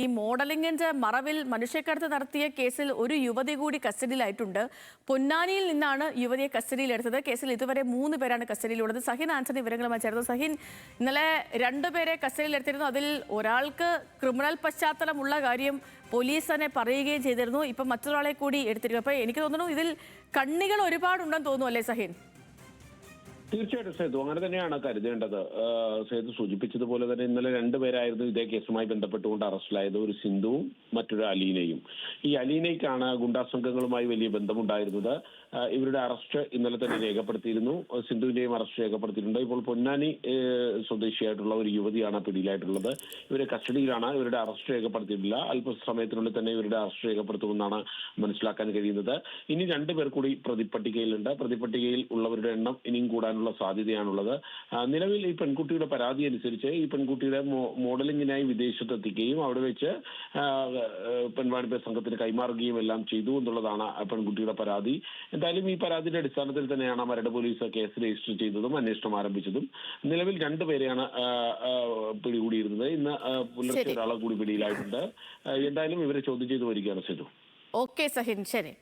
ഈ മോഡലിംഗിന്റെ മറവിൽ മനുഷ്യക്കടത്ത് നടത്തിയ കേസിൽ ഒരു യുവതി കൂടി കസ്റ്റഡിയിലായിട്ടുണ്ട്. പൊന്നാനിയിൽ നിന്നാണ് യുവതിയെ കസ്റ്റഡിയിലെടുത്തത്. കേസിൽ ഇതുവരെ 3 പേരാണ് കസ്റ്റഡിയിലുള്ളത്. സഹിൻ ആന്റണി വിവരങ്ങളുമായി ചേർന്നു. സഹിൻ, ഇന്നലെ 2 പേരെ കസ്റ്റഡിയിലെടുത്തിരുന്നു. അതിൽ ഒരാൾക്ക് ക്രിമിനൽ പശ്ചാത്തലമുള്ള കാര്യം പോലീസ് തന്നെ പറയുകയും ചെയ്തിരുന്നു. ഇപ്പം മറ്റൊരാളെ കൂടി എടുത്തിരിക്കുന്നു. അപ്പോൾ എനിക്ക് തോന്നുന്നു ഇതിൽ കണ്ണികൾ ഒരുപാടുണ്ടെന്ന് തോന്നുന്നു, അല്ലേ സഹിൻ? തീർച്ചയായിട്ടും സേതു അങ്ങനെ തന്നെയാണ് കരുതേണ്ടത്. സേതു സൂചിപ്പിച്ചതുപോലെ തന്നെ ഇന്നലെ 2 പേരായിരുന്നു ഇതേ കേസുമായി ബന്ധപ്പെട്ടുകൊണ്ട് അറസ്റ്റിലായത്. ഒരു സിന്ധുവും മറ്റൊരു അലീനയും. ഈ അലീനയ്ക്കാണ് ഗുണ്ടാ സംഘങ്ങളുമായി വലിയ ബന്ധമുണ്ടായിരുന്നത്. ഇവരുടെ അറസ്റ്റ് ഇന്നലെ തന്നെ രേഖപ്പെടുത്തിയിരുന്നു. സിന്ധുവിന്റെയും അറസ്റ്റ് രേഖപ്പെടുത്തിയിട്ടുണ്ട്. ഇപ്പോൾ പൊന്നാനി സ്വദേശിയായിട്ടുള്ള ഒരു യുവതിയാണ് പിടിയിലായിട്ടുള്ളത്. ഇവരെ കസ്റ്റഡിയിലാണ്. ഇവരുടെ അറസ്റ്റ് രേഖപ്പെടുത്തിയിട്ടില്ല. അല്പസമയത്തിനുള്ളിൽ തന്നെ ഇവരുടെ അറസ്റ്റ് രേഖപ്പെടുത്തുമെന്നാണ് മനസ്സിലാക്കാൻ കഴിയുന്നത്. ഇനി 2 പേർ കൂടി പ്രതിപട്ടികയിലുണ്ട്. പ്രതിപട്ടികയിൽ ഉള്ളവരുടെ എണ്ണം ഇനിയും കൂടാനുള്ള സാധ്യതയാണുള്ളത്. നിലവിൽ ഈ പെൺകുട്ടിയുടെ പരാതി അനുസരിച്ച് ഈ പെൺകുട്ടിയുടെ മോഡലിംഗിനായി വിദേശത്തെത്തിക്കുകയും അവിടെ വെച്ച് പെൺവാണിഭ സംഘത്തിന് കൈമാറുകയും എല്ലാം ചെയ്തു എന്നുള്ളതാണ് പെൺകുട്ടിയുടെ പരാതി. എന്തായാലും ഈ പരാതിയുടെ അടിസ്ഥാനത്തിൽ തന്നെയാണ് മരട് പോലീസ് കേസ് രജിസ്റ്റർ ചെയ്തതും അന്വേഷണം ആരംഭിച്ചതും. നിലവിൽ 2 പേരെയാണ് പിടികൂടിയിരുന്നത്. ഇന്ന് പുലർച്ചെ ഒരാളെ കൂടി പിടിയിലായിട്ടുണ്ട്. എന്തായാലും ഇവരെ ചോദ്യം ചെയ്തു വരികയാണ്. ശരി, ഓക്കെ സഹിൻ, ശരി.